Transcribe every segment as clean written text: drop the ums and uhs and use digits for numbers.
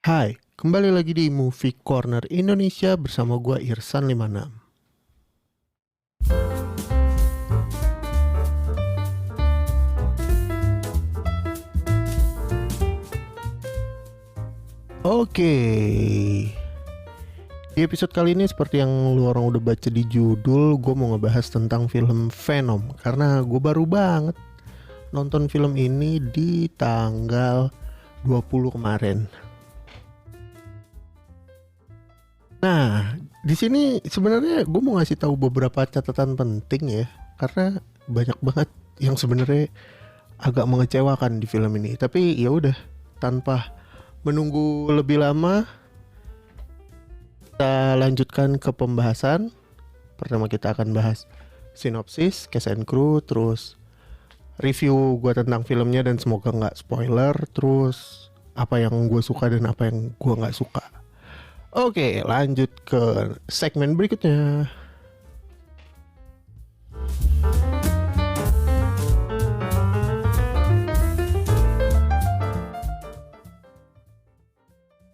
Hai, kembali lagi di Movie Corner Indonesia bersama gua Irsan 56. Oke, di episode kali ini seperti yang lu orang udah baca di judul, gue mau ngebahas tentang film Venom. Karena gue baru banget nonton film ini di tanggal 20 kemarin. Nah, di sini sebenarnya gue mau ngasih tahu beberapa catatan penting ya, karena banyak banget yang sebenarnya agak mengecewakan di film ini. Tapi ya udah, tanpa menunggu lebih lama, kita lanjutkan ke pembahasan. Pertama kita akan bahas sinopsis, cast and crew, terus review gue tentang filmnya dan semoga nggak spoiler, terus apa yang gue suka dan apa yang gue nggak suka. Oke, lanjut ke segmen berikutnya.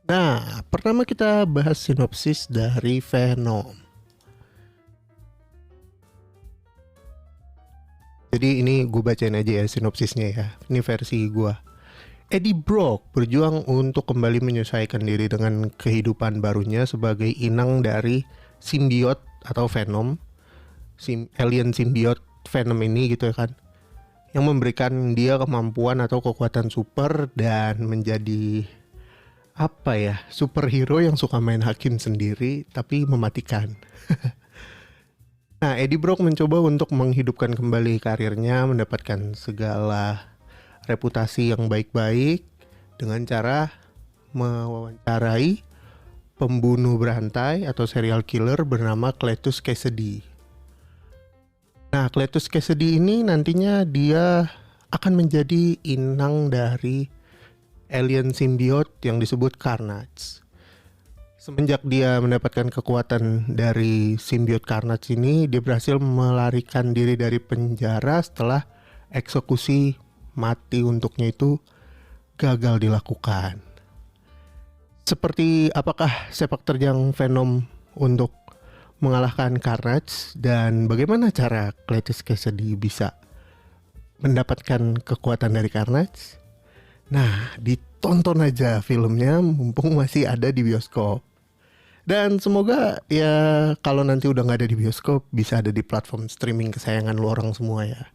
Nah, pertama kita bahas sinopsis dari Venom. Jadi ini gue bacain aja ya sinopsisnya ya. Ini versi gue. Eddie Brock berjuang untuk kembali menyesuaikan diri dengan kehidupan barunya sebagai inang dari simbiot atau Venom, alien simbiot Venom ini gitu ya kan, yang memberikan dia kemampuan atau kekuatan super dan menjadi apa ya, superhero yang suka main hakim sendiri tapi mematikan. Nah, Eddie Brock mencoba untuk menghidupkan kembali karirnya, mendapatkan segala reputasi yang baik-baik dengan cara mewawancarai pembunuh berantai atau serial killer bernama Cletus Cassidy. Nah, Cletus Cassidy ini nantinya dia akan menjadi inang dari alien simbiot yang disebut Carnage. Semenjak dia mendapatkan kekuatan dari simbiot Carnage ini, dia berhasil melarikan diri dari penjara setelah eksekusi mati untuknya itu gagal dilakukan. Seperti apakah sepak terjang Venom untuk mengalahkan Carnage dan bagaimana cara Cletus Cassidy bisa mendapatkan kekuatan dari Carnage? Nah, ditonton aja filmnya mumpung masih ada di bioskop. Dan semoga ya kalau nanti udah gak ada di bioskop bisa ada di platform streaming kesayangan lu orang semua ya.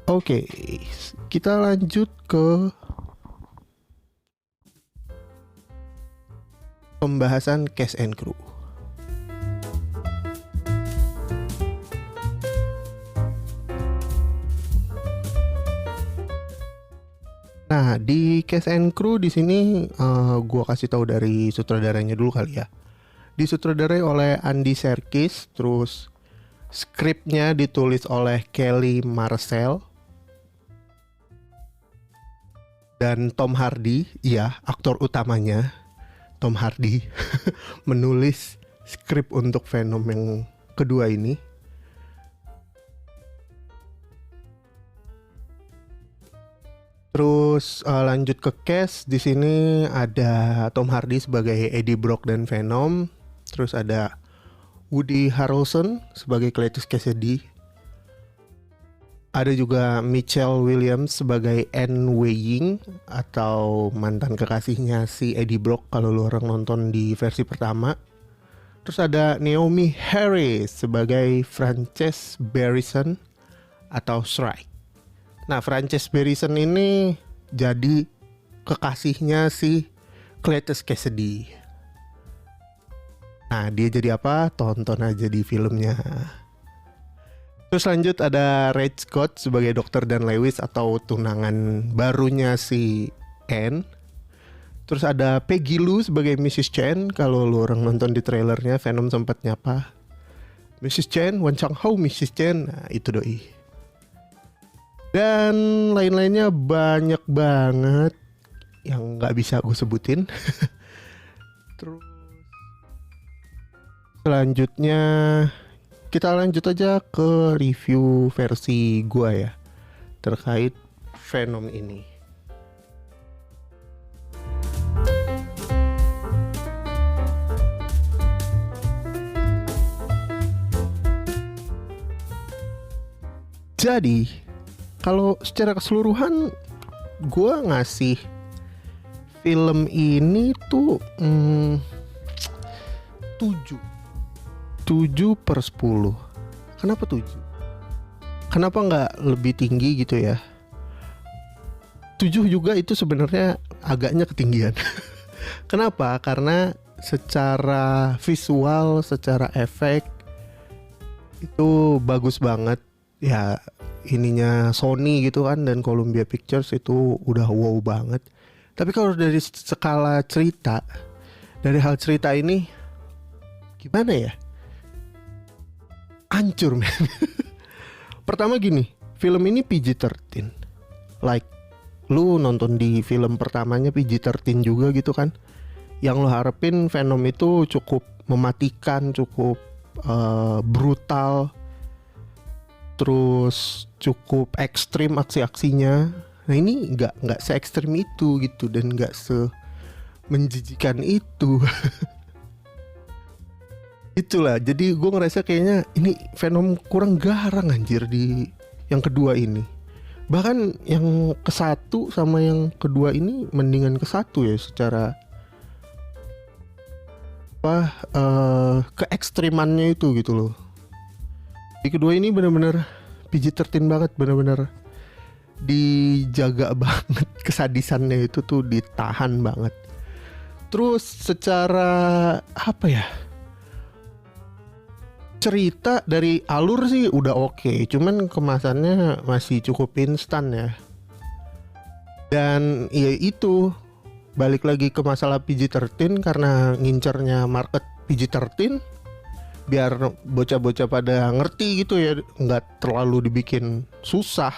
Oke, kita lanjut ke pembahasan cast and crew. Nah, di cast and crew di sini gua kasih tahu dari sutradaranya dulu kali ya. Disutradarai oleh Andy Serkis, terus skripnya ditulis oleh Kelly Marcel dan Tom Hardy, iya aktor utamanya Tom Hardy menulis skrip untuk Venom yang kedua ini. Terus lanjut ke cast, di sini ada Tom Hardy sebagai Eddie Brock dan Venom, terus ada Woody Harrelson sebagai Cletus Cassidy. Ada juga Michelle Williams sebagai Anne Weying atau mantan kekasihnya si Eddie Brock kalau lu orang nonton di versi pertama. Terus ada Naomi Harris sebagai Frances Barrison atau Shrike. Nah, Frances Barrison ini jadi kekasihnya si Cletus Cassidy. Nah, dia jadi apa? Tonton aja di filmnya. Terus lanjut ada Red Scott sebagai Dr. Dan Lewis atau tunangan barunya si Anne. Terus ada Peggy Lou sebagai Mrs. Chen. Kalau lu orang nonton di trailernya Venom sempat nyapa Mrs. Chen, Wan Chang Ho Mrs. Chen. Nah, itu doi. Dan lain-lainnya banyak banget yang gak bisa gue sebutin. Terus selanjutnya kita lanjut aja ke review versi gua ya terkait Venom ini. Jadi kalau secara keseluruhan gue ngasih film ini tuh 7/10. Kenapa 7? Kenapa nggak lebih tinggi gitu ya? 7 juga itu sebenarnya agaknya ketinggian. Kenapa? Karena secara visual, secara efek itu bagus banget. Ya ininya Sony gitu kan, dan Columbia Pictures itu udah wow banget. Tapi kalau dari skala cerita, dari hal cerita ini gimana ya? Hancur men. Pertama gini, film ini PG-13. Like lu nonton di film pertamanya PG-13 juga gitu kan. Yang lu harapin Venom itu cukup mematikan, cukup brutal, terus cukup ekstrim aksi-aksinya. Nah ini nggak se ekstrim itu gitu, dan nggak se menjijikan itu. Itulah, jadi gue ngerasa kayaknya ini Venom kurang garang anjir di yang kedua ini. Bahkan yang ke-1 sama yang kedua ini mendingan ke-1 ya secara keekstrimannya itu gitu loh. Di kedua ini benar-benar PG-13 banget, benar-benar dijaga banget, kesadisannya itu tuh ditahan banget. Terus secara apa ya, cerita dari alur sih udah oke, cuman kemasannya masih cukup instan ya. Dan ya itu balik lagi ke masalah PG-13, karena ngincernya market PG-13 biar bocah-bocah pada ngerti gitu ya, nggak terlalu dibikin susah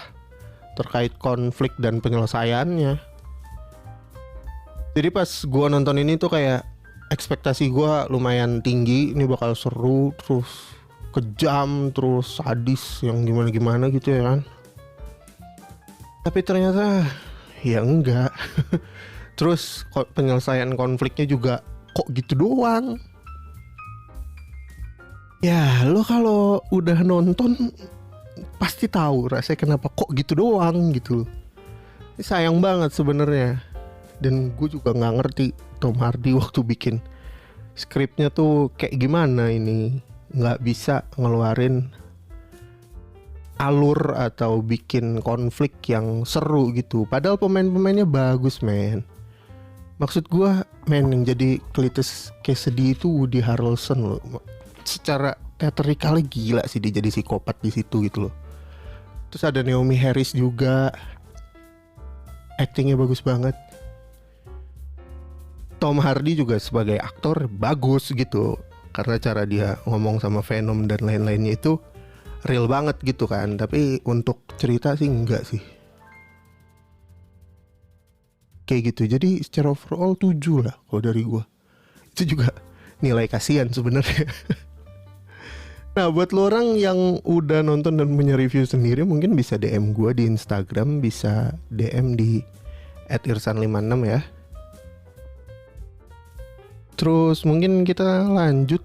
terkait konflik dan penyelesaiannya. Jadi pas gua nonton ini tuh kayak ekspektasi gua lumayan tinggi, ini bakal seru, terus kejam, terus sadis yang gimana-gimana gitu ya kan. Tapi ternyata ya enggak. Terus penyelesaian konfliknya juga kok gitu doang. Ya lo kalau udah nonton pasti tahu rasanya kenapa kok gitu doang gitu. Ini sayang banget sebenarnya. Dan gue juga nggak ngerti Tom Hardy waktu bikin skripnya tuh kayak gimana ini, nggak bisa ngeluarin alur atau bikin konflik yang seru gitu. Padahal pemain-pemainnya bagus men. Maksud gue men, yang jadi Cletus Cassidy itu Woody Harrelson loh. Secara teatrikalnya gila sih dia jadi psikopat di situ gitu loh. Terus ada Naomi Harris juga, actingnya bagus banget. Tom Hardy juga sebagai aktor bagus gitu, karena cara dia ngomong sama Venom dan lain-lainnya itu real banget gitu kan. Tapi untuk cerita sih enggak sih. Kayak gitu. Jadi secara overall 7 lah kalau dari gua. Itu juga nilai kasihan sebenarnya. Nah buat lo orang yang udah nonton dan punya review sendiri, mungkin bisa DM gua di Instagram, bisa DM di @irsan56 ya. Terus mungkin kita lanjut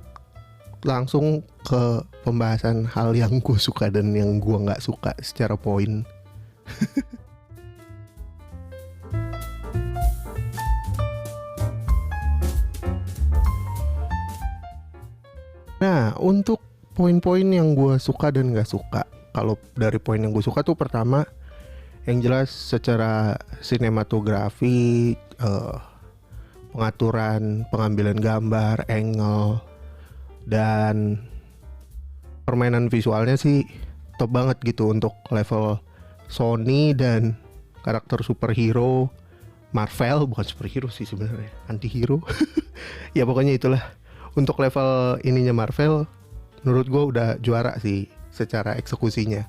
langsung ke pembahasan hal yang gue suka dan yang gue nggak suka secara poin. Nah untuk poin-poin yang gue suka dan nggak suka, kalau dari poin yang gue suka tuh pertama, yang jelas secara sinematografi, pengaturan, pengambilan gambar, angle, dan permainan visualnya sih top banget gitu untuk level Sony dan karakter superhero Marvel. Bukan superhero sih sebenarnya, antihero. Ya pokoknya itulah, untuk level ininya Marvel menurut gue udah juara sih secara eksekusinya.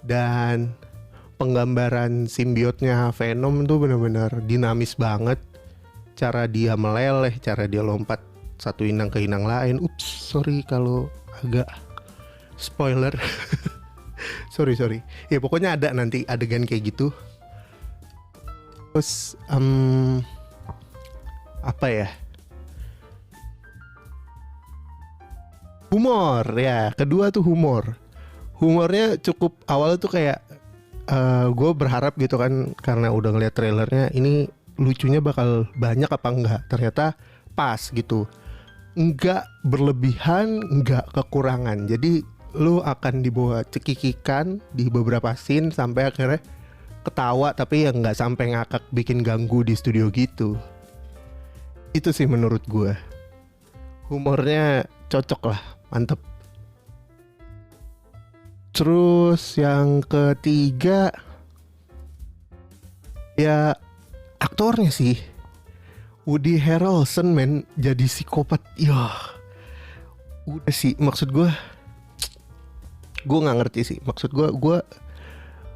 Dan penggambaran simbiotnya Venom tuh benar-benar dinamis banget. Cara dia meleleh, cara dia lompat satu inang ke inang lain. Ups, sorry kalau agak spoiler. sorry. Ya pokoknya ada nanti adegan kayak gitu. Terus apa ya? Humor ya. Kedua tuh humor. Humornya cukup awal tuh kayak gue berharap gitu kan, karena udah ngeliat trailernya ini lucunya bakal banyak apa enggak. Ternyata pas gitu, enggak berlebihan, enggak kekurangan. Jadi lu akan dibawa cekikikan di beberapa scene sampai akhirnya ketawa, tapi yang nggak sampai ngakak bikin ganggu di studio gitu. Itu sih menurut gue. Humornya cocok lah, mantep. Terus yang ketiga, ya aktornya sih. Woody Harrelson men, jadi psikopat. Yah, udah sih, maksud gue nggak ngerti sih. Maksud gue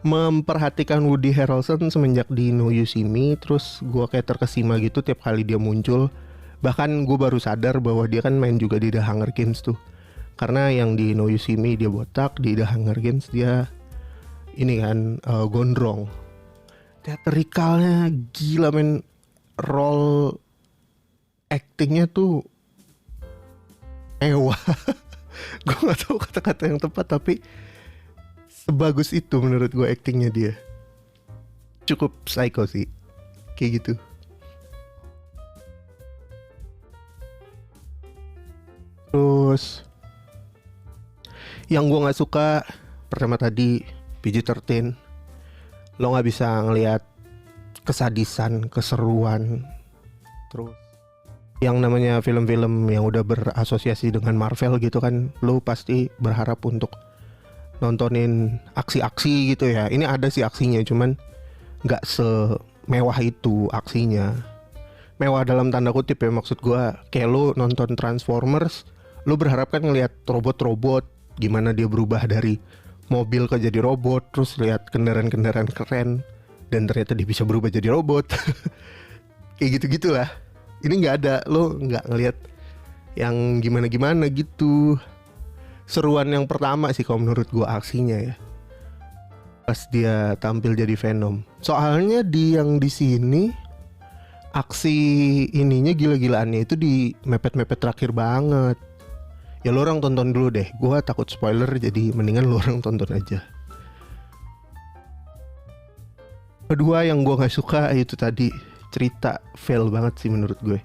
memperhatikan Woody Harrelson semenjak di No You See Me. Terus gue kayak terkesima gitu tiap kali dia muncul. Bahkan gue baru sadar bahwa dia kan main juga di The Hunger Games tuh. Karena yang di No You See Me dia botak, di The Hunger Games dia ini kan gondrong. Teatrikalnya gila men, role actingnya tuh mewah. Gue nggak tahu kata-kata yang tepat, tapi sebagus itu menurut gue actingnya dia. Cukup psycho sih, kayak gitu. Terus yang gue nggak suka pertama tadi PG-13, lo nggak bisa ngelihat kesadisan, keseruan. Terus yang namanya film-film yang udah berasosiasi dengan Marvel gitu kan, lo pasti berharap untuk nontonin aksi-aksi gitu ya. Ini ada sih aksinya, cuman nggak semewah itu aksinya. Mewah dalam tanda kutip ya, maksud gue kayak lo nonton Transformers, lo berharap kan ngelihat robot-robot gimana dia berubah dari mobil ke jadi robot, terus lihat kendaraan-kendaraan keren, dan ternyata dia bisa berubah jadi robot. Kayak gitu-gitulah. Ini nggak ada, lo nggak ngelihat yang gimana-gimana gitu. Seruan yang pertama sih kalau menurut gua aksinya ya, pas dia tampil jadi Venom. Soalnya yang di sini aksi ininya gila-gilaannya itu di mepet-mepet terakhir banget. Ya lo orang tonton dulu deh, gua takut spoiler, jadi mendingan lo orang tonton aja. Kedua yang gua nggak suka itu tadi, cerita fail banget sih menurut gue.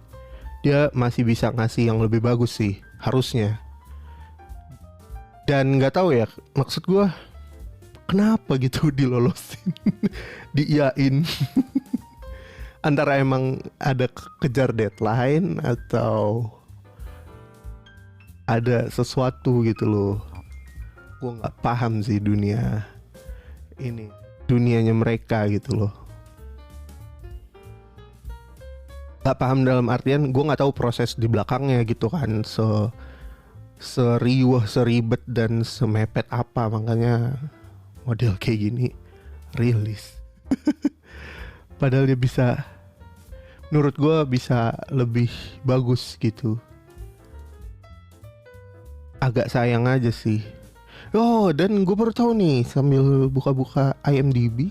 Dia masih bisa ngasih yang lebih bagus sih harusnya. Dan nggak tahu ya, maksud gue kenapa gitu dilolosin, diiyain. Antara emang ada kejar deadline atau ada sesuatu gitu loh. Gue nggak paham sih dunia ini, dunianya mereka gitu loh. Gak paham dalam artian gue nggak tahu proses di belakangnya gitu kan, seriuh, seribet dan semepet apa makanya model kayak gini rilis. Padahal dia bisa, menurut gue bisa lebih bagus gitu. Agak sayang aja sih. Oh, dan gue baru tahu nih sambil buka-buka IMDb,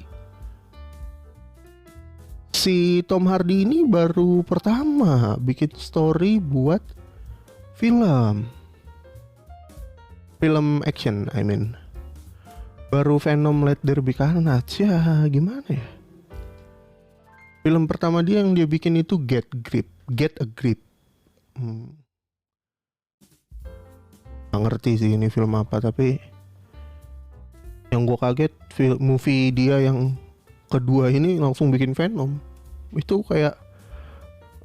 si Tom Hardy ini baru pertama bikin story buat film action, I mean. Baru Venom Let There Be Carnage, ya gimana ya. Film pertama dia yang dia bikin itu Get a Grip. Gak ngerti sih ini film apa, tapi yang gue kaget movie dia yang kedua ini langsung bikin Venom. Itu kayak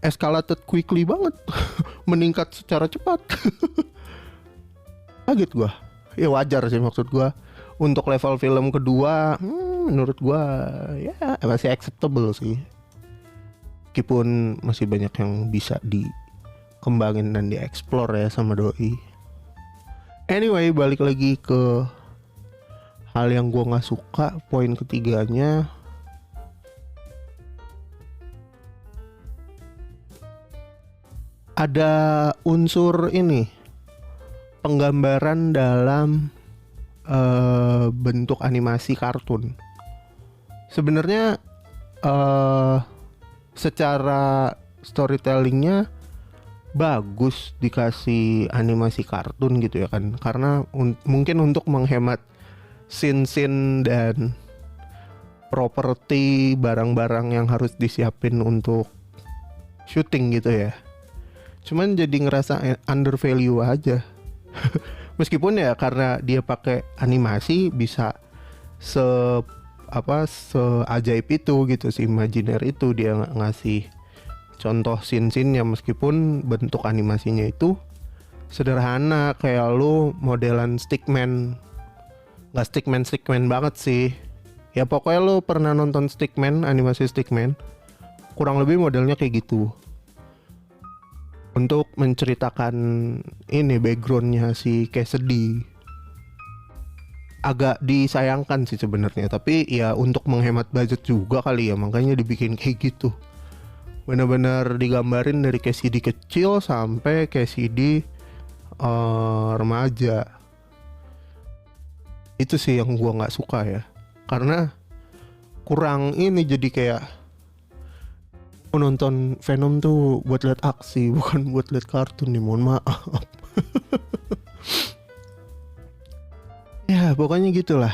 escalated quickly banget. Meningkat secara cepat. Kaget gue. Ya wajar sih, maksud gue untuk level film kedua menurut gue ya masih acceptable sih. Meskipun masih banyak yang bisa dikembangin dan dieksplor ya sama doi. Anyway, balik lagi ke hal yang gue gak suka. Poin ketiganya, ada unsur ini, penggambaran dalam bentuk animasi kartun. Sebenarnya secara storytellingnya bagus dikasih animasi kartun gitu ya kan, karena mungkin untuk menghemat scene-scene dan properti barang-barang yang harus disiapin untuk syuting gitu ya. Cuman jadi ngerasa undervalue aja. Meskipun ya karena dia pakai animasi bisa seajaib itu gitu, seimajiner itu dia ngasih contoh scene-scene-nya, meskipun bentuk animasinya itu sederhana kayak lu modelan stickman. Nggak stickman banget sih. Ya pokoknya lu pernah nonton stickman, animasi stickman, kurang lebih modelnya kayak gitu. Untuk menceritakan ini backgroundnya si Cassidy. Agak disayangkan sih sebenarnya, tapi ya untuk menghemat budget juga kali ya, makanya dibikin kayak gitu. Benar-benar digambarin dari Cassidy kecil sampai Cassidy remaja. Itu sih yang gua nggak suka ya, karena kurang ini, jadi kayak nonton Venom tuh buat lihat aksi, bukan buat lihat kartun nih, mohon maaf. Ya pokoknya gitulah.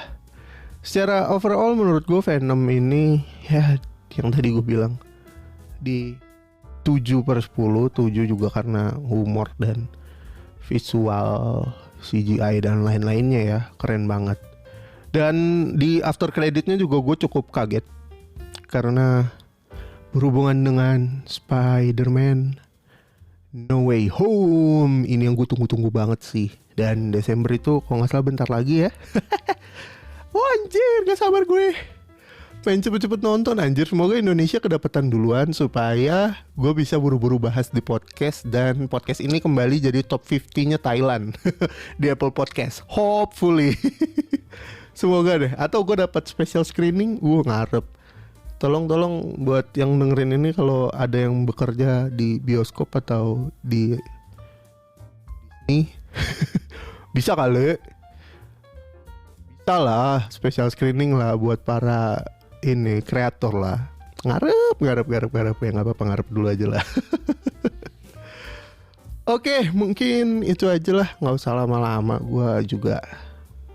Secara overall menurut gue Venom ini ya yang tadi gue bilang di 7/10. 7 juga karena humor dan visual, CGI dan lain-lainnya ya, keren banget. Dan di after creditnya juga gue cukup kaget karena berhubungan dengan Spider-Man No Way Home. Ini yang gue tunggu-tunggu banget sih. Dan Desember itu kalau gak salah bentar lagi ya. Oh anjir, gak sabar gue. Pengen cepet-cepet nonton anjir. Semoga Indonesia kedapatan duluan supaya gue bisa buru-buru bahas di podcast. Dan podcast ini kembali jadi top 50-nya Thailand di Apple Podcast, hopefully. Semoga deh. Atau gue dapat special screening, gue ngarep. Tolong buat yang dengerin ini, kalau ada yang bekerja di bioskop atau di nih bisa kali, bisa lah special screening lah buat para ini kreator lah. Ngarep ya, nggak apa-apa, ngarep dulu aja lah. Oke, mungkin itu aja lah, nggak usah lama-lama. Gue juga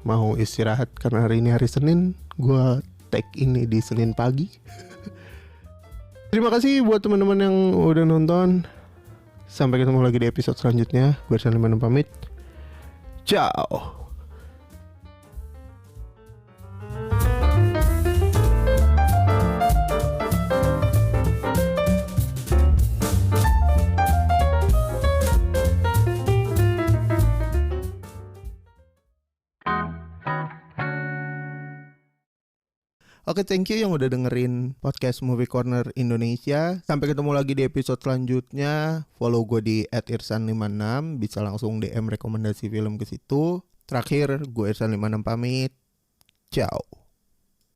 mau istirahat karena hari ini hari Senin. Gue tag ini di Senin pagi. Terima kasih buat teman-teman yang udah nonton. Sampai ketemu lagi di episode selanjutnya. Gue Irsan 56 pamit. Ciao. Oke, thank you yang udah dengerin podcast Movie Corner Indonesia. Sampai ketemu lagi di episode selanjutnya. Follow gue di @irsan56. Bisa langsung DM rekomendasi film ke situ. Terakhir, gue Irsan56 pamit. Ciao.